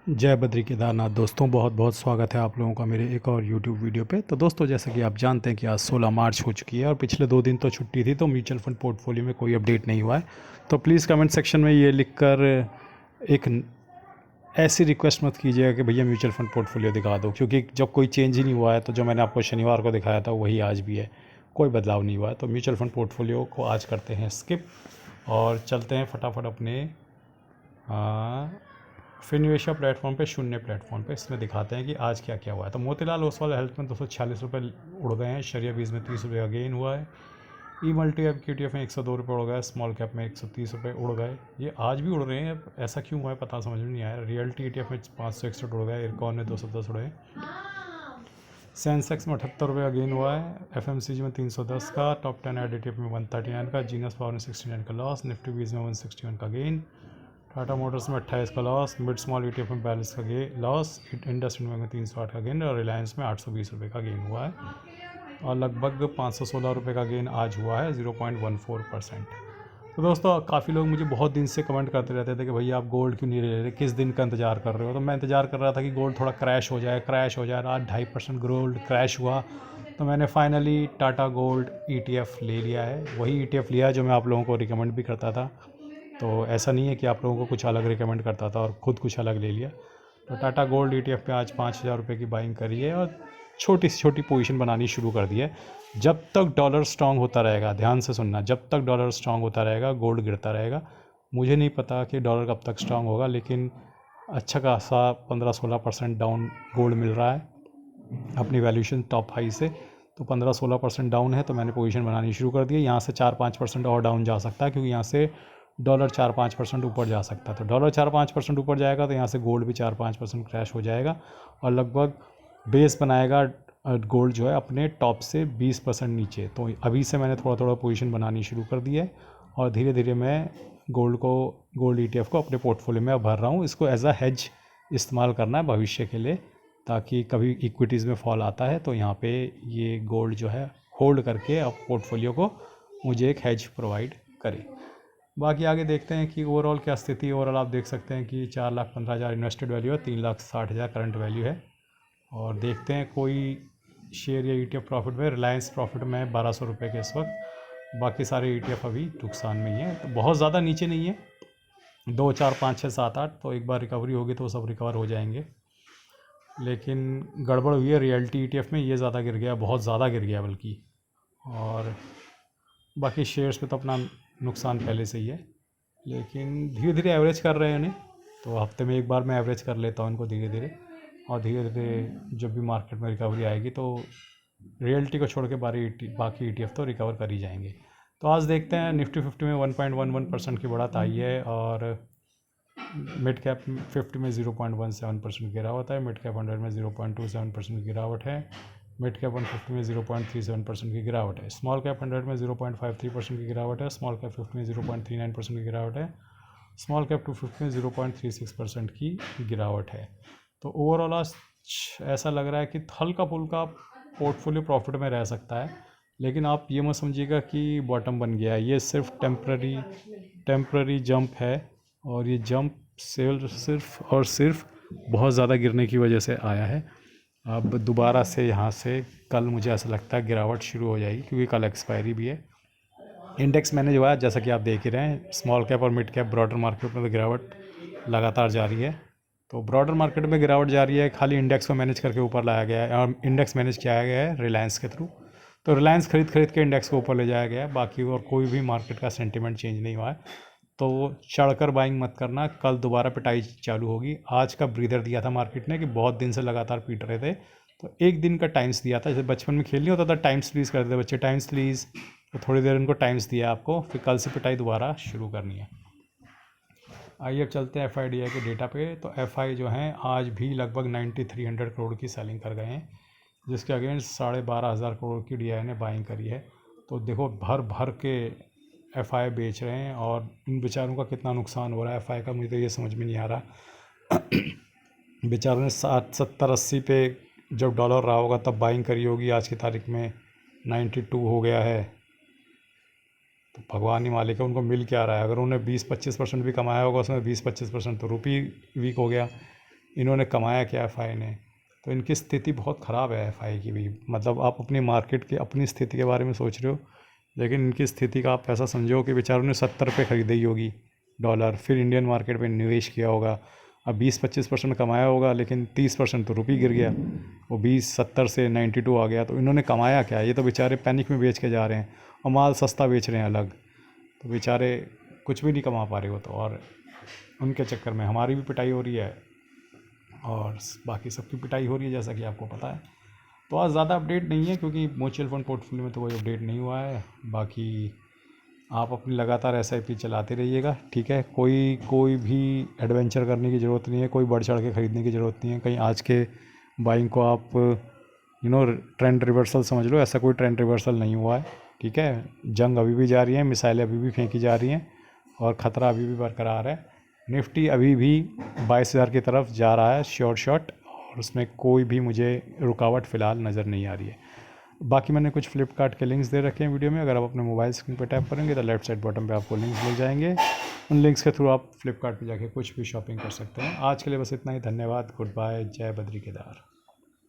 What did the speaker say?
जय बद्री केदारनाथ दोस्तों, बहुत बहुत स्वागत है आप लोगों का मेरे एक और यूट्यूब वीडियो पे। तो दोस्तों, जैसा कि आप जानते हैं कि आज 16 मार्च हो चुकी है और पिछले 2 दिन तो छुट्टी थी, तो म्यूचुअल फंड पोर्टफोलियो में कोई अपडेट नहीं हुआ है। तो प्लीज़ कमेंट सेक्शन में ये लिखकर एक ऐसी रिक्वेस्ट मत कीजिएगा कि भैया म्यूचुअल फंड पोर्टफोलियो दिखा दो, क्योंकि जब कोई चेंज ही नहीं हुआ है तो जो मैंने आपको शनिवार को दिखाया था वही आज भी है, कोई बदलाव नहीं हुआ है। तो म्यूचुअल फंड पोर्टफोलियो को आज करते हैं स्किप और चलते हैं फटाफट अपने फिनवेशा प्लेटफॉर्म पे, शून्य प्लेटफॉर्म पे। इसमें दिखाते हैं कि आज क्या क्या हुआ है। तो मोतीलाल ओसवाल हेल्थ में 246 रुपये उड़ गए हैं, शरिया बीज में 30 रुपये का गेन हुआ है, ई मल्टी एफ QTF में 102 रुपये उड़ गए, स्मॉल कैप में 130 रुपये उड़ गए। ये आज भी उड़ रहे हैं, ऐसा क्यों हुआ है पता समझ में नहीं आया। रियल्टी ETF में 561 उड़ गए, इरकॉन में 210 उड़े, सेंसेक्स में 78 रुपये का गेन हुआ है, FMCG में 310 का, टॉप 10 एडिटिव में 139 का, जीनस पावर में 69 का लॉस, निफ्टी बीज में 161 का गेन, टाटा मोटर्स में 28 का लॉस, मिड स्मॉल ETF में 42 का लॉस, इंडस्ट्रियल बैंक में 308 का गेन और रिलायंस में 820 रुपये का गेन हुआ है और लगभग 516 रुपये का गेन आज हुआ है, 0.14%। तो दोस्तों, काफ़ी लोग मुझे बहुत दिन से कमेंट करते रहते थे कि भैया आप गोल्ड क्यों नहीं ले रहे, किस दिन का इंतज़ार कर रहे हो। तो मैं इंतज़ार कर रहा था कि गोल्ड थोड़ा क्रैश हो जाए। आज 2.5% गोल्ड क्रैश हुआ, तो मैंने फाइनली टाटा गोल्ड ETF ले लिया है। वही ETF लिया है जो मैं आप लोगों को रिकमेंड भी करता था। तो ऐसा नहीं है कि आप लोगों को कुछ अलग रिकमेंड करता था और ख़ुद कुछ अलग ले लिया। तो टाटा गोल्ड ETF पे आज 5,000 रुपये की बाइंग करी है और छोटी सी छोटी पोजीशन बनानी शुरू कर दी है। जब तक डॉलर स्ट्रांग होता रहेगा, ध्यान से सुनना, जब तक डॉलर स्ट्रांग होता रहेगा गोल्ड गिरता रहेगा। मुझे नहीं पता कि डॉलर कब तक स्ट्रांग होगा, लेकिन अच्छा खासा 15-16% डाउन गोल्ड मिल रहा है अपनी वैल्यूएशन टॉप हाई से। तो 15-16% डाउन है, तो मैंने पोजीशन बनानी शुरू कर दी है। यहाँ से 4-5% और डाउन जा सकता है, क्योंकि यहाँ से डॉलर 4-5% ऊपर जा सकता है। तो डॉलर 4-5% ऊपर जाएगा तो यहाँ से गोल्ड भी 4-5% क्रैश हो जाएगा और लगभग बेस बनाएगा गोल्ड जो है अपने टॉप से 20% नीचे। तो अभी से मैंने थोड़ा थोड़ा पोजीशन बनानी शुरू कर दी है और धीरे धीरे मैं गोल्ड ETF को अपने पोर्टफोलियो में भर रहा हूँ। इसको एज अ हेज इस्तेमाल करना है भविष्य के लिए, ताकि कभी इक्विटीज़ में फॉल आता है तो यहाँ पे ये गोल्ड जो है होल्ड करके अब पोर्टफोलियो को मुझे एक हेज प्रोवाइड करे। बाकी आगे देखते हैं कि ओवरऑल क्या स्थिति है। ओवरऑल आप देख सकते हैं कि 4,15,000 इन्वेस्टेड वैल्यू है, 3,60,000 करंट वैल्यू है। और देखते हैं कोई शेयर या ETF प्रॉफिट में। रिलायंस प्रॉफिट में 1,200 रुपये के इस वक्त। बाकी सारे ETF अभी नुकसान में ही है, तो बहुत ज़्यादा नीचे नहीं है, 2, 4, 5, 6, 7, 8। तो एक बार रिकवरी होगी तो सब रिकवर हो जाएंगे। लेकिन गड़बड़ हुई है रियल्टी ETF में, ये ज़्यादा गिर गया, बहुत ज़्यादा गिर गया बल्कि। और बाकी शेयर्स पे तो अपना नुकसान पहले से ही है, लेकिन धीरे धीरे एवरेज कर रहे हैं इन्हें। तो हफ्ते में एक बार मैं एवरेज कर लेता हूँ इनको धीरे धीरे, और धीरे धीरे जब भी मार्केट में रिकवरी आएगी तो रियल्टी को छोड़ के बाकी ETF तो रिकवर कर ही जाएंगे। तो आज देखते हैं, निफ्टी 50 में 1.11% की बढ़त आई है और मिड कैप 50 में 0.17% गिरावट है, मिड कैप 100 में 0.27% की गिरावट है, मिड कैप 150 में 0.37% की गिरावट है, स्मॉल कैप 100 में 0.53% की गिरावट है, स्मॉल कैप 50 में 0.39% की गिरावट है, स्मॉल कैप 250 में 0.36% की गिरावट है। तो ओवरऑल आज ऐसा लग रहा है कि हल्का फुल्का पोर्टफोलियो प्रॉफिट में रह सकता है, लेकिन आप ये मत समझिएगा कि बॉटम बन गया है। ये सिर्फ टेम्प्ररी जंप है और ये जंप सिर्फ और सिर्फ बहुत ज़्यादा गिरने की वजह से आया है। अब दोबारा से यहाँ से कल मुझे ऐसा लगता है गिरावट शुरू हो जाएगी, क्योंकि कल एक्सपायरी भी है। इंडेक्स मैंने जो है, जैसा कि आप देख ही रहे हैं, स्मॉल कैप और मिड कैप ब्रॉडर मार्केट में तो गिरावट लगातार जारी है। तो ब्रॉडर मार्केट में गिरावट जारी है, खाली इंडेक्स को मैनेज करके ऊपर लाया गया है और इंडेक्स मैनेज किया गया है रिलायंस के थ्रू। तो रिलायंस खरीद के इंडेक्स को ऊपर ले जाया गया है, बाकी और कोई भी मार्केट का सेंटीमेंट चेंज नहीं हुआ है। तो चढ़कर बाइंग मत करना, कल दोबारा पिटाई चालू होगी। आज का ब्रीदर दिया था मार्केट ने कि बहुत दिन से लगातार पीट रहे थे, तो एक दिन का टाइम्स दिया था। जैसे बचपन में खेल नहीं होता था, टाइम्स प्लीज़ करते थे बच्चे, टाइम्स प्लीज़, तो थोड़ी देर उनको टाइम्स दिया आपको, फिर कल से पिटाई दोबारा शुरू करनी है। आइए अब चलते हैं FIDI के डेटा पे। तो FI जो हैं आज भी लगभग 9,300 करोड़ की सेलिंग कर गए हैं, जिसके अगेंस्ट 12,500 करोड़ की DI ने बाइंग करी है। तो देखो, भर भर के FI बेच रहे हैं और इन बेचारों का कितना नुकसान हो रहा है FI का, मुझे तो ये समझ में नहीं आ रहा। बेचारों ने 60, 70, 80 पे जब डॉलर रहा होगा तब बाइंग करी होगी, आज की तारीख में 92 हो गया है। तो भगवान ही मालिक है, उनको मिल क्या रहा है। अगर उन्होंने 20-25% भी कमाया होगा, उसमें 20-25% तो रुपी वीक हो गया। इन्होंने कमाया क्या एफआई ने। तो इनकी स्थिति बहुत ख़राब है एफआई की भी। मतलब आप अपनी मार्केट की अपनी स्थिति के बारे में सोच रहे हो, लेकिन इनकी स्थिति का आप ऐसा समझो कि बेचारों ने 70 पे ख़रीदी होगी डॉलर, फिर इंडियन मार्केट में निवेश किया होगा। अब 20-25% कमाया होगा, लेकिन 30% तो रुपये गिर गया। वो 20-70 से 92 आ गया। तो इन्होंने कमाया क्या? ये तो बेचारे पैनिक में बेच के जा रहे हैं और माल सस्ता बेच रहे हैं अलग। तो बेचारे कुछ भी नहीं कमा पा रहे हो। तो और उनके चक्कर में हमारी भी पिटाई हो रही है और बाकी सबकी पिटाई हो रही है, जैसा कि आपको पता है। तो आज ज़्यादा अपडेट नहीं है, क्योंकि म्यूचुअल फंड पोर्टफोलियो में तो कोई अपडेट नहीं हुआ है। बाकी आप अपनी लगातार SIP चलाते रहिएगा, ठीक है। कोई भी एडवेंचर करने की ज़रूरत नहीं है, कोई बढ़ चढ़ के ख़रीदने की ज़रूरत नहीं है। कहीं आज के बाइंग को आप ट्रेंड रिवर्सल समझ लो, ऐसा कोई ट्रेंड रिवर्सल नहीं हुआ है, ठीक है। जंग अभी भी जारी है, मिसाइलें अभी भी फेंकी जा रही हैं और ख़तरा अभी भी बरकरार है। निफ्टी अभी भी 22,000 की तरफ जा रहा है शॉर्ट, और उसमें कोई भी मुझे रुकावट फ़िलहाल नज़र नहीं आ रही है। बाकी मैंने कुछ फ्लिपकार्ट के लिंक्स दे रखे हैं वीडियो में। अगर आप अपने मोबाइल स्क्रीन पर टैप करेंगे तो लेफ्ट साइड बॉटम पे आपको लिंक्स मिल जाएंगे। उन लिंक्स के थ्रू आप फ्लिपकार्ट पे जाके कुछ भी शॉपिंग कर सकते हैं। आज के लिए बस इतना ही। धन्यवाद, गुड बाय, जय बद्री केदार।